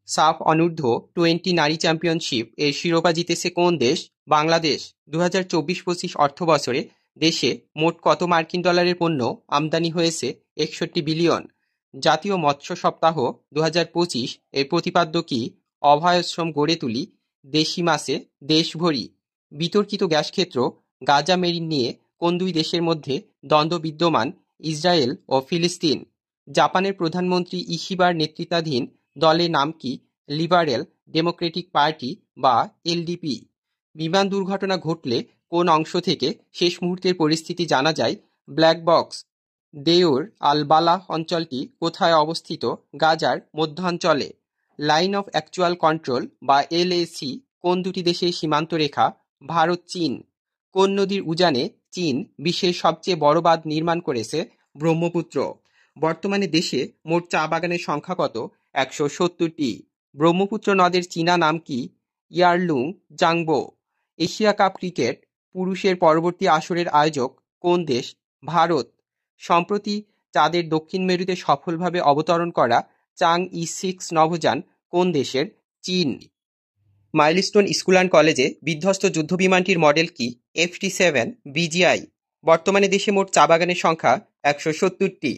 সাফ অনূর্ধ্ব-20 নারী চ্যাম্পিয়নশিপ এর শিরোপা জিতেছে কোন দেশ? বাংলাদেশ। 2024-25 অর্থবছরে দেশে মোট কত মার্কিন ডলারের পণ্য আমদানি হয়েছে? 61 বিলিয়ন। জাতীয় মৎস্য সপ্তাহ 2025 এর প্রতিপাদ্য কি? অভয়াশ্রম গড়ে তুলি, দেশি মাছে দেশ ভরি। বিতর্কিত গ্যাসক্ষেত্র গাজা মেরিন নিয়ে কোন দুই দেশের মধ্যে দ্বন্দ্ব বিদ্যমান? ইসরায়েল ও ফিলিস্তিন। জাপানের প্রধানমন্ত্রী ইশিবার নেতৃত্বাধীন দলের নাম কি? লিবারেল ডেমোক্রেটিক পার্টি বা এলডিপি। বিমান দুর্ঘটনা ঘটলে কোন অংশ থেকে শেষ মুহূর্তের পরিস্থিতি জানা যায়? Black box. দেউর আল বালাহ অঞ্চলটি কোথায় অবস্থিত? গাজার মধ্যাঞ্চলে। লাইন অফ অ্যাকচুয়াল কন্ট্রোল বা এলএসি কোন দুটি দেশের সীমান্ত রেখা? ভারত চীন। কোন নদীর উজানে চীন বিশ্বের সবচেয়ে বড় বাঁধ নির্মাণ করেছে? ব্রহ্মপুত্র। বর্তমানে দেশে মোট চা বাগানের সংখ্যা কত? 170টি। ব্রহ্মপুত্র নদের চীনা নাম কি? ইয়ারলুং জাংবো। এশিয়া কাপ ক্রিকেট পুরুষের পরবর্তী আসরের আয়োজক কোন দেশ? ভারত। সম্প্রতি চাঁদের দক্ষিণ মেরুতে সফলভাবে অবতরণ করা চাং-ই-6 নভোযান কোন দেশের? চীন। মাইলস্টোন স্কুল অ্যান্ড কলেজে বিধ্বস্ত যুদ্ধবিমানটির মডেল কি? FT-7 BGI। বর্তমানে দেশে মোট চা বাগানের সংখ্যা 170টি।